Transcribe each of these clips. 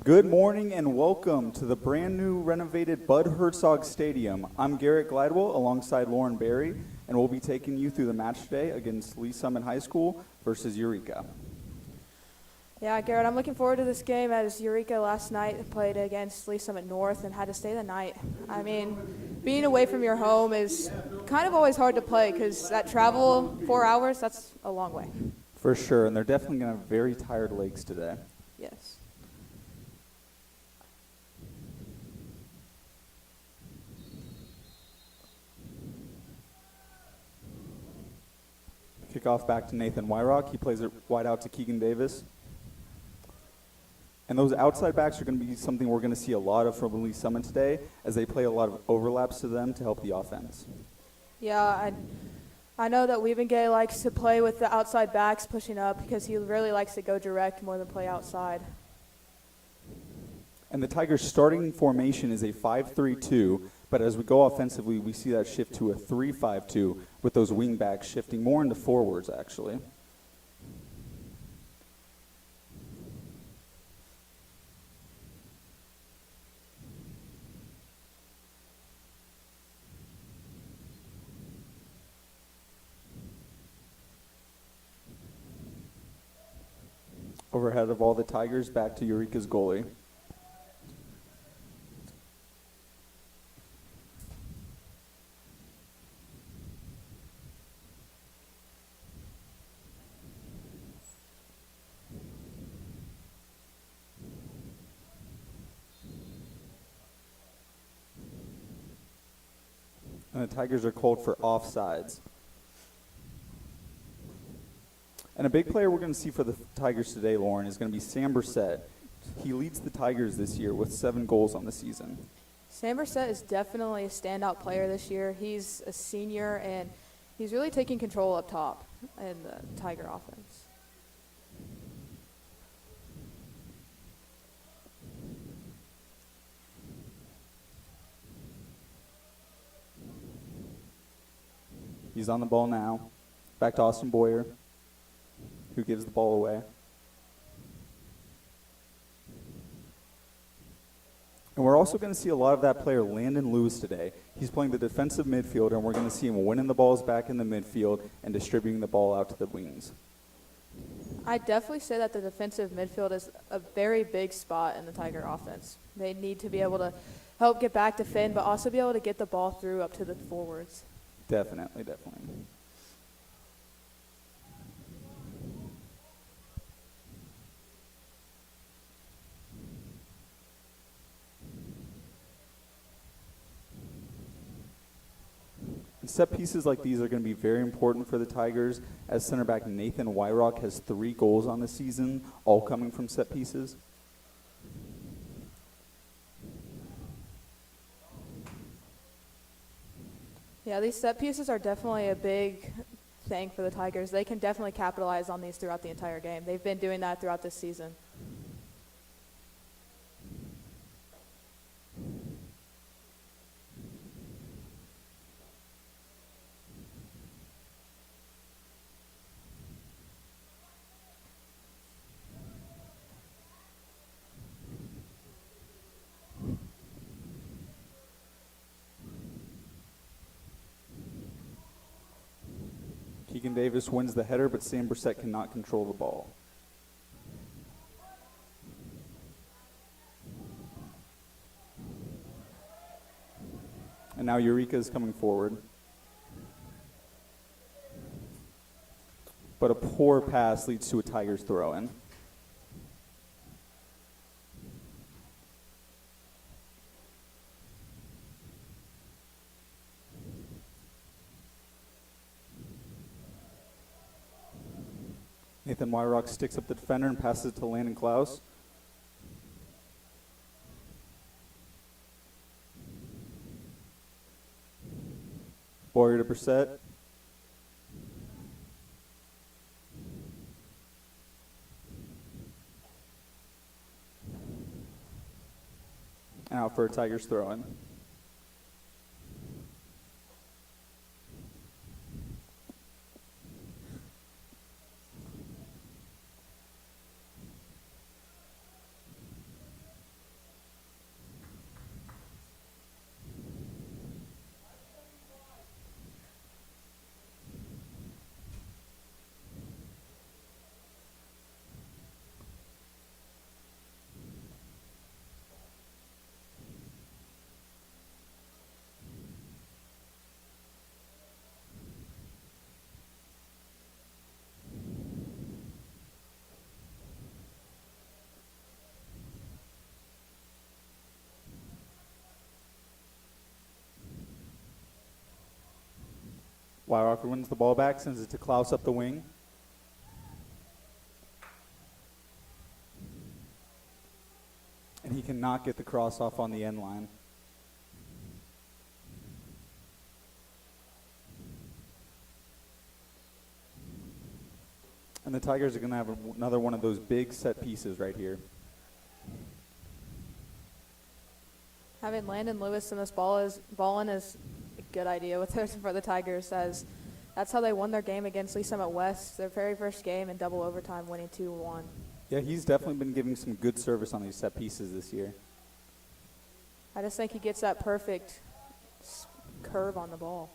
Good morning and welcome to the brand new renovated Bud Hertzog Stadium. I'm Garrett Glidewell alongside Lauren Berry, and we'll be taking you through the match today against Lee Summit High School versus Eureka. Yeah, Garrett, I'm looking forward to this game as Eureka last night played against Lee Summit North and had to stay the night. I mean, being away from your home is kind of always hard to play because that travel 4 hours, that's a long way. For sure, and they're definitely going to have very tired legs today. Yes. Kickoff back to Nathan Wyrock. He plays it wide out to Keegan Davis. And those outside backs are going to be something we're going to see a lot of from Lee Summit today as they play a lot of overlaps to them to help the offense. Yeah, I know that Wiebengay likes to play with the outside backs pushing up because he really likes to go direct more than play outside. And the Tigers' starting formation is a 5-3-2, but as we go offensively, we see that shift to a 3-5-2 with those wing backs shifting more into forwards, actually. Overhead of all the Tigers, back to Eureka's goalie. And the Tigers are called for offsides. And a big player we're going to see for the Tigers today, Lauren, is going to be Sam Brissett. He leads the Tigers this year with 7 goals on the season. Sam Brissett is definitely a standout player this year. He's a senior, and he's really taking control up top in the Tiger offense. He's on the ball now. Back to Austin Boyer, who gives the ball away. And we're also going to see a lot of that player, Landon Lewis, today. He's playing the defensive midfielder, and we're going to see him winning the balls back in the midfield and distributing the ball out to the wings. I definitely say that the defensive midfield is a very big spot in the Tiger offense. They need to be able to help get back to Finn, but also be able to get the ball through up to the forwards. Definitely. And set pieces like these are going to be very important for the Tigers, as center back Nathan Wyrock has 3 goals on the season, all coming from set pieces. Yeah, these set pieces are definitely a big thing for the Tigers. They can definitely capitalize on these throughout the entire game. They've been doing that throughout this season. Keegan Davis wins the header, but Sam Brissett cannot control the ball. And now Eureka is coming forward. But a poor pass leads to a Tigers throw-in. Nathan Wyrock sticks up the defender and passes it to Landon Klaus. Boyer to Brissett. And out for a Tigers throw-in. Weilrocker wins the ball back, sends it to Klaus up the wing. And he cannot get the cross off on the end line. And the Tigers are going to have another one of those big set pieces right here. Having Landon Lewis in this ball-in is a good idea for the Tigers, as that's how they won their game against Lee Summit West, their very first game in double overtime, winning 2-1. Yeah, he's definitely been giving some good service on these set pieces this year. I just think he gets that perfect curve on the ball.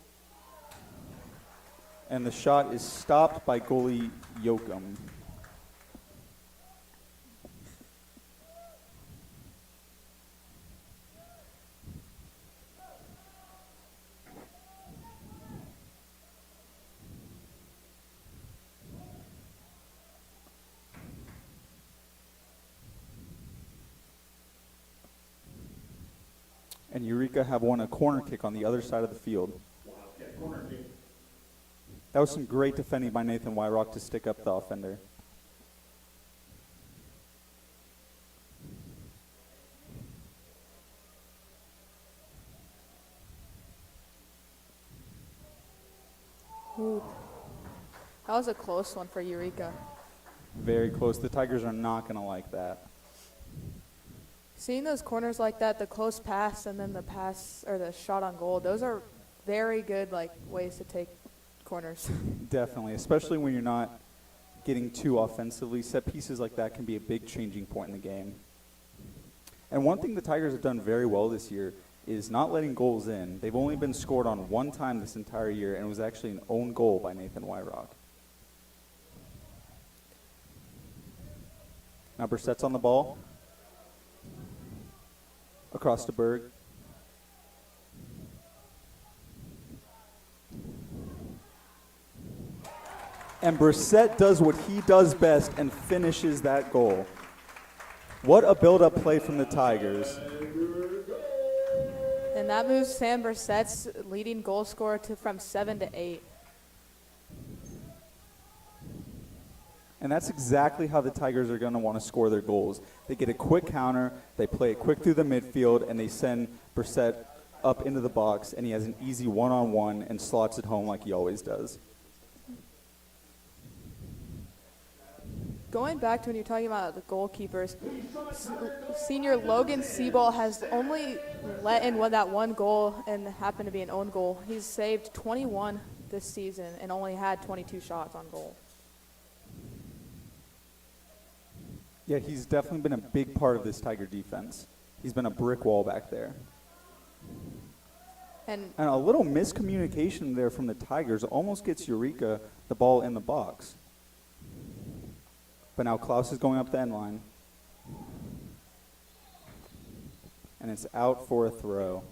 And the shot is stopped by goalie Yoakum. And Eureka have won a corner kick on the other side of the field. Wildcat corner kick. That was some great defending by Nathan Weilrock to stick up the offender. Ooh. That was a close one for Eureka. Very close. The Tigers are not going to like that. Seeing those corners like that, the close pass and then the pass or the shot on goal, those are very good ways to take corners. Definitely, especially when you're not getting too offensively. Set pieces like that can be a big changing point in the game. And one thing the Tigers have done very well this year is not letting goals in. They've only been scored on one time this entire year, and it was actually an own goal by Nathan Weilrock. Now Brissett's on the ball. Across to Berg. And Brissett does what he does best and finishes that goal. What a build-up play from the Tigers. And that moves Sam Brissett's leading goal scorer from 7 to 8. And that's exactly how the Tigers are going to want to score their goals. They get a quick counter, they play it quick through the midfield, and they send Brissett up into the box, and he has an easy one-on-one and slots it home like he always does. Going back to when you're talking about the goalkeepers, senior Logan Seaball has only let in that one goal and happened to be an own goal. He's saved 21 this season and only had 22 shots on goal. Yeah, he's definitely been a big part of this Tiger defense. He's been a brick wall back there. And a little miscommunication there from the Tigers almost gets Eureka the ball in the box. But now Klaus is going up the end line. And it's out for a throw.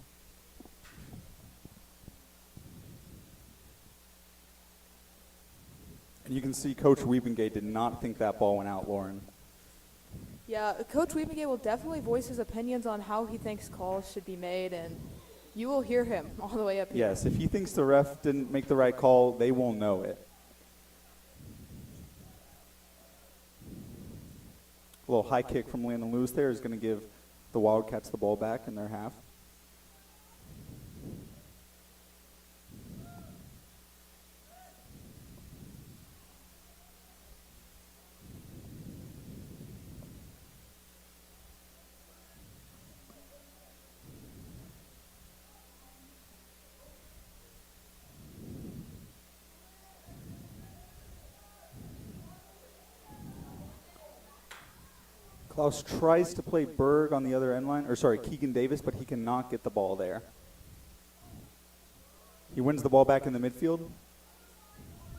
And you can see Coach Wiebengate did not think that ball went out, Lauren. yeah, Coach Wiebengate will definitely voice his opinions on how he thinks calls should be made, and you will hear him all the way up here. Yes, if he thinks the ref didn't make the right call, they will know it. A little high kick from Landon Lewis there is going to give the Wildcats the ball back in their half. Klaus tries to play Berg on the other end line, Keegan Davis, but he cannot get the ball there. He wins the ball back in the midfield,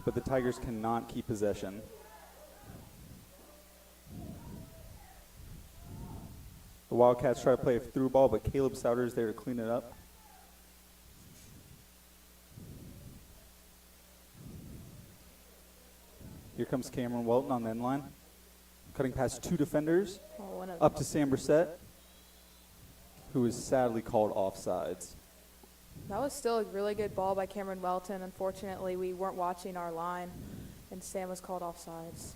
but the Tigers cannot keep possession. The Wildcats try to play a through ball, but Caleb Souter is there to clean it up. Here comes Cameron Welton on the end line. Cutting past two defenders, up to Sam Brissett, who is sadly called offsides. That was still a really good ball by Cameron Welton. Unfortunately, we weren't watching our line, and Sam was called offsides.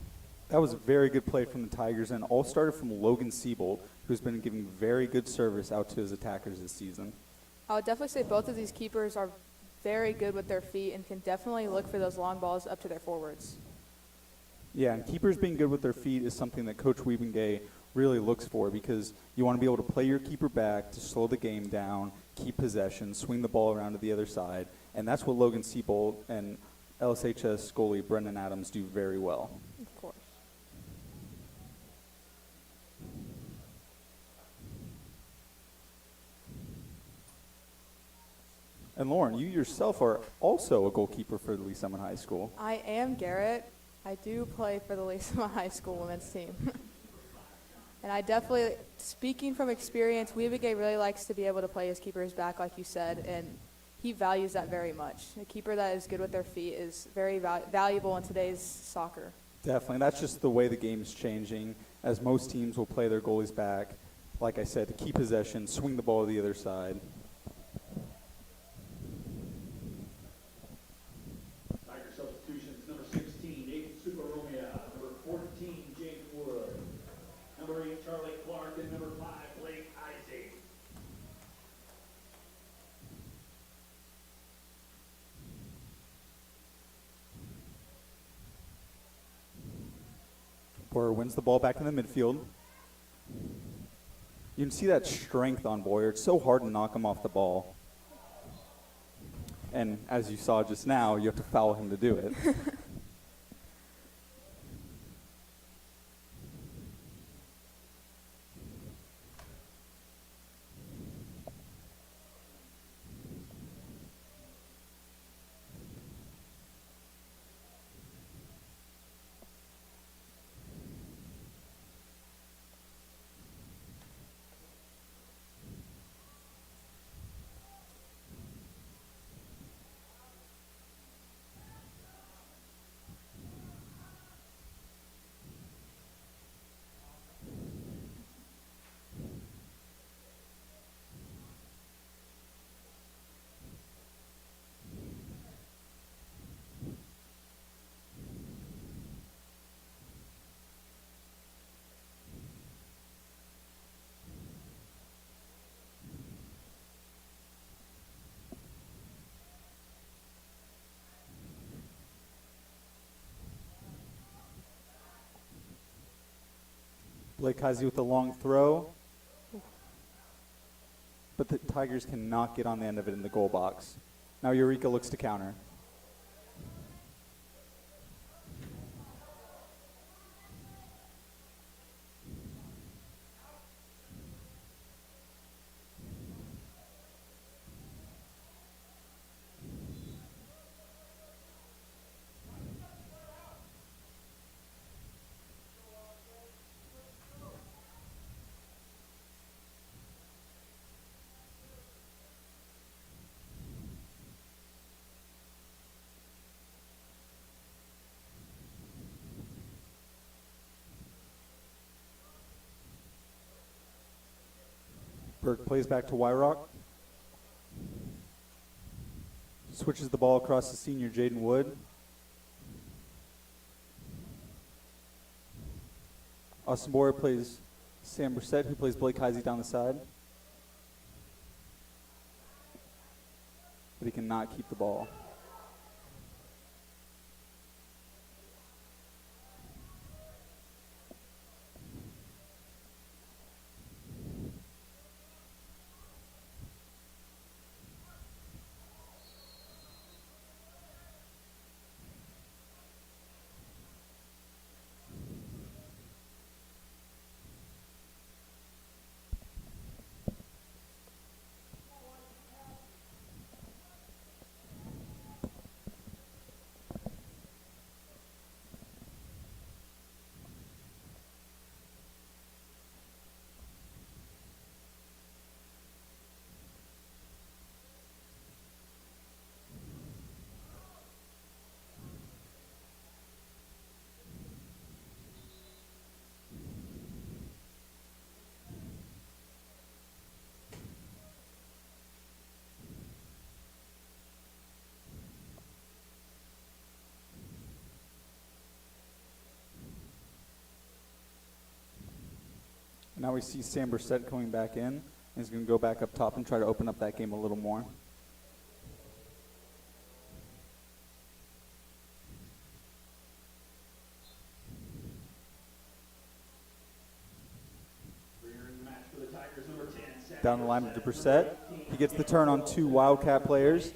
That was a very good play from the Tigers, and all started from Logan Siebold, who's been giving very good service out to his attackers this season. I would definitely say both of these keepers are very good with their feet and can definitely look for those long balls up to their forwards. Yeah, and keepers being good with their feet is something that Coach Wiebengay really looks for, because you want to be able to play your keeper back to slow the game down, keep possession, swing the ball around to the other side, and that's what Logan Siebold and LSHS goalie Brendan Adams do very well. Of course. And Lauren, you yourself are also a goalkeeper for Lee Summit High School. I am Garrett. I do play for the Lacey High School women's team. And I definitely, speaking from experience, Wiebegay really likes to be able to play his keepers back, like you said, and he values that very much. A keeper that is good with their feet is very valuable in today's soccer. Definitely. That's just the way the game's changing, as most teams will play their goalies back, like I said, to keep possession, swing the ball to the other side. Tiger substitutions, number 16, Nathan Superomia, number 14, Jake Wood, number 8, Charlie Clark, and number 5, Blake Isaac. Boyer wins the ball back in the midfield. You can see that strength on Boyer. It's so hard to knock him off the ball. And as you saw just now, you have to foul him to do it. Blake Heisey with a long throw. But the Tigers cannot get on the end of it in the goal box. Now Eureka looks to counter. Burke plays back to Wyrock. Switches the ball across to senior Jaden Wood. Austin Boyer plays Sam Brissett, who plays Blake Heisey down the side. But he cannot keep the ball. Now we see Sam Brissett coming back in. He's going to go back up top and try to open up that game a little more. Down the line to Brissett. He gets the turn on two Wildcat players.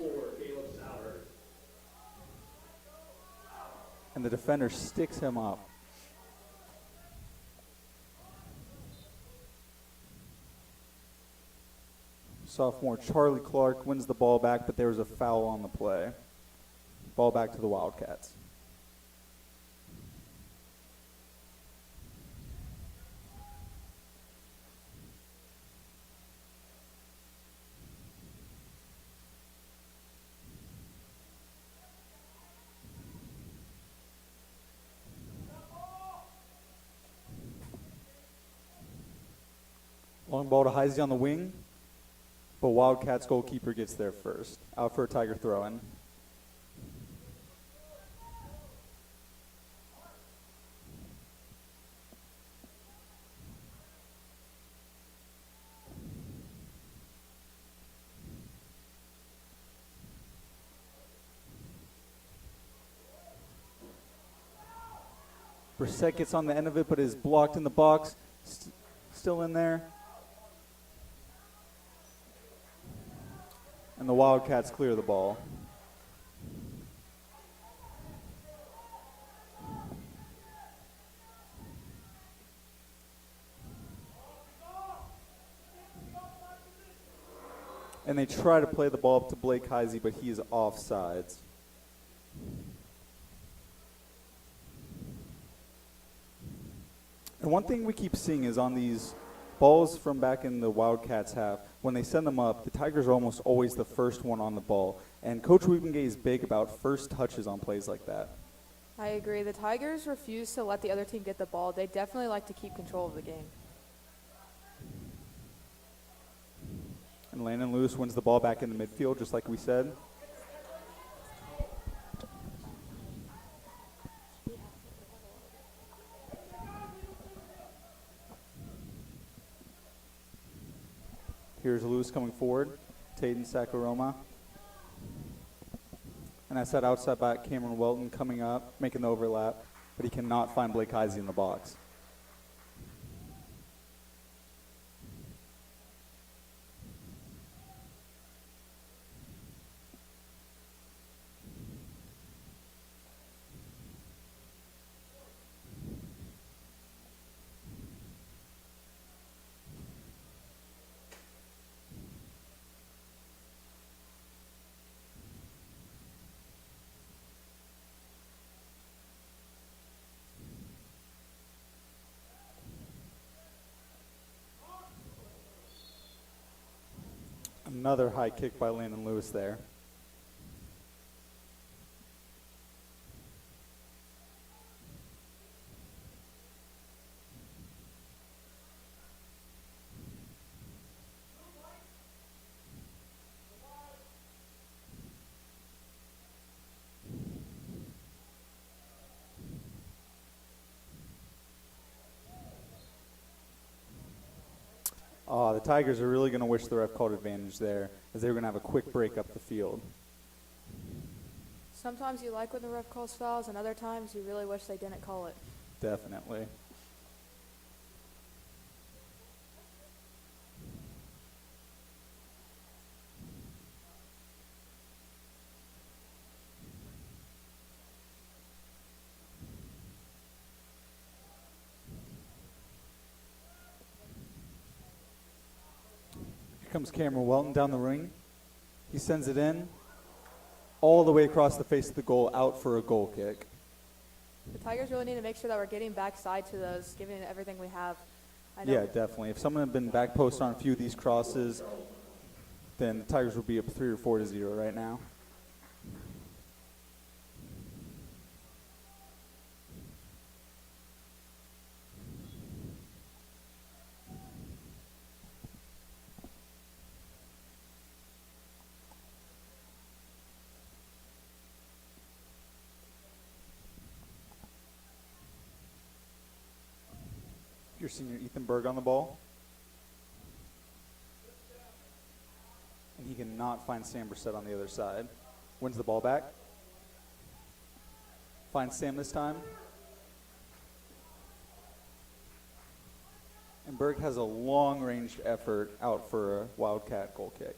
And the defender sticks him up. Sophomore Charlie Clark wins the ball back, but there was a foul on the play. Ball back to the Wildcats. Long ball to Heisey on the wing, but Wildcats goalkeeper gets there first. Out for a Tiger throw-in. Brissett gets on the end of it, but is blocked in the box. Still in there. And the Wildcats clear the ball. And they try to play the ball up to Blake Heisey, but he is offsides. And one thing we keep seeing is on these balls from back in the Wildcats half, when they send them up, the Tigers are almost always the first one on the ball. And Coach Wibengay is big about first touches on plays like that. I agree. The Tigers refuse to let the other team get the ball. They definitely like to keep control of the game. And Landon Lewis wins the ball back in the midfield, just like we said. Here's Lewis coming forward. Taden Sakuroma. And that's that outside back Cameron Welton coming up, making the overlap, but he cannot find Blake Heisey in the box. Another high kick by Landon Lewis there. The Tigers are really going to wish the ref called advantage there, as they were going to have a quick break up the field. Sometimes you like when the ref calls fouls, and other times you really wish they didn't call it. Definitely. Here comes Cameron Welton down the ring. He sends it in all the way across the face of the goal, out for a goal kick. The Tigers really need to make sure that we're getting backside to those, giving it everything we have. I know Yeah, definitely. If someone had been back post on a few of these crosses, then the Tigers would be up 3 or 4-0 right now. Your Your senior Ethan Berg on the ball. And he cannot find Sam Brissett on the other side. Wins the ball back. Finds Sam this time. And Berg has a long-ranged effort out for a Wildcat goal kick.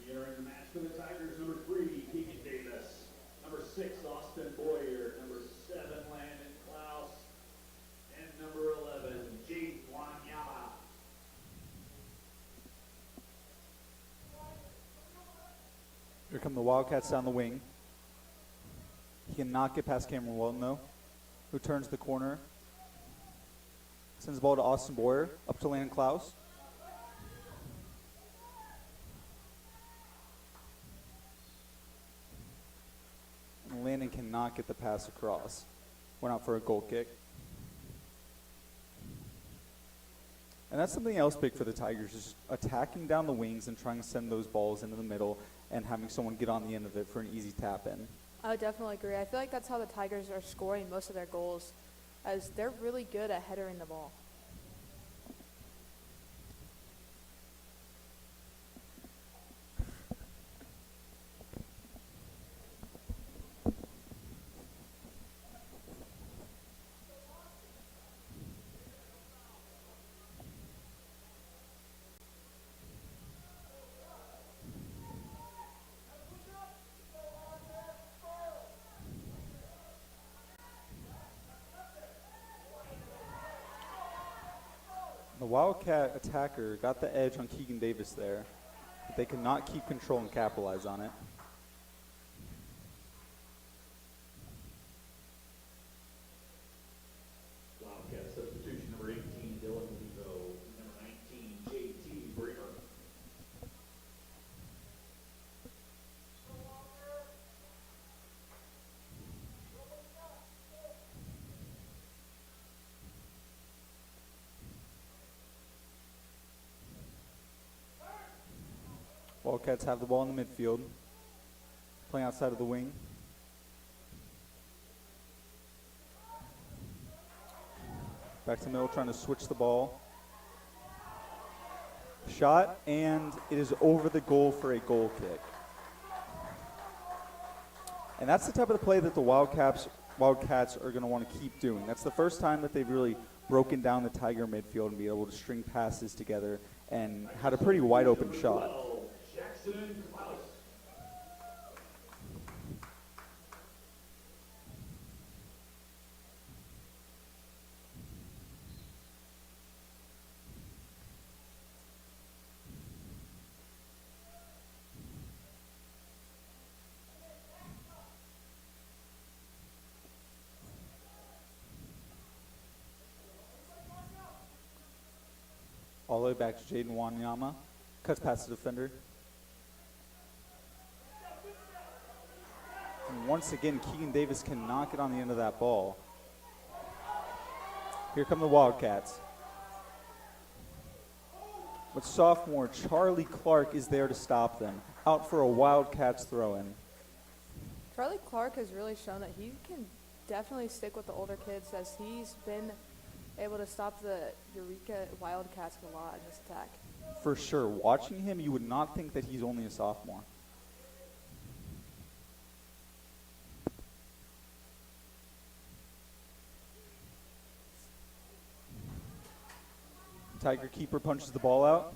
Re-entering the match for the Tigers, number 3, Keegan Davis. Number 6, Austin Boyer. Number 7, Landon Klaus. And number 11, Jake Wanyama. Here come the Wildcats down the wing. He cannot get past Cameron Walton, though, who turns the corner. Sends the ball to Austin Boyer, up to Landon Klaus. And Landon cannot get the pass across. Went out for a goal kick. And that's something else big for the Tigers, is attacking down the wings and trying to send those balls into the middle and having someone get on the end of it for an easy tap in. I would definitely agree. I feel like that's how the Tigers are scoring most of their goals, as they're really good at headering the ball. The Wildcat attacker got the edge on Keegan Davis there, but they could not keep control and capitalize on it. Wildcat substitution, number 18, Dylan Levo. Number 19, J.T. Bremer. Wildcats have the ball in the midfield, playing outside of the wing. Back to the middle, trying to switch the ball. Shot, and it is over the goal for a goal kick. And that's the type of play that the Wildcats are going to want to keep doing. That's the first time that they've really broken down the Tiger midfield and be able to string passes together and had a pretty wide open shot. Jackson Klaus. All the way back to Jaden Wanyama. Cuts past the defender. And once again, Keegan Davis cannot get on the end of that ball. Here come the Wildcats. But sophomore Charlie Clark is there to stop them. Out for a Wildcats throw-in. Charlie Clark has really shown that he can definitely stick with the older kids, as he's been able to stop the Eureka Wildcats a lot in this attack. For sure. Watching him, you would not think that he's only a sophomore. Tiger keeper punches the ball out.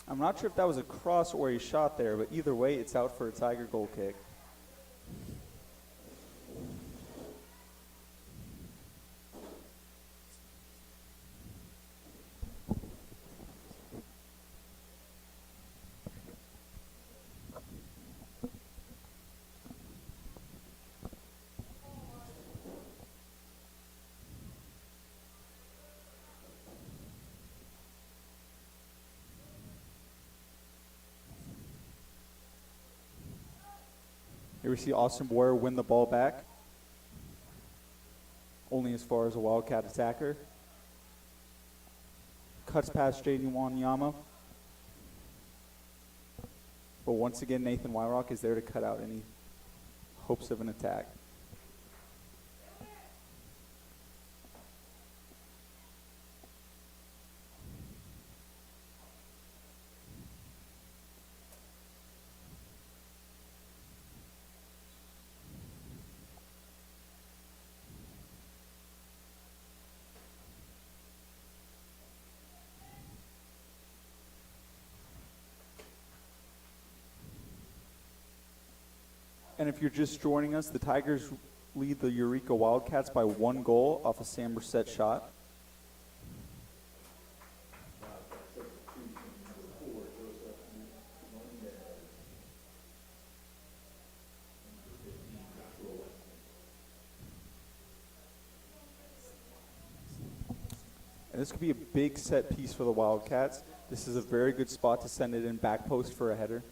I'm not sure if that was a cross or a shot there, but either way, it's out for a Tiger goal kick. Here we see Austin Boyer win the ball back, only as far as a Wildcat attacker. cuts past Jaden Wanyama. But once again, Nathan Wyrock is there to cut out any hopes of an attack. And if you're just joining us, the Tigers lead the Eureka Wildcats by 1 goal off a Sam Brissett shot. And this could be a big set piece for the Wildcats. This is a very good spot to send it in back post for a header.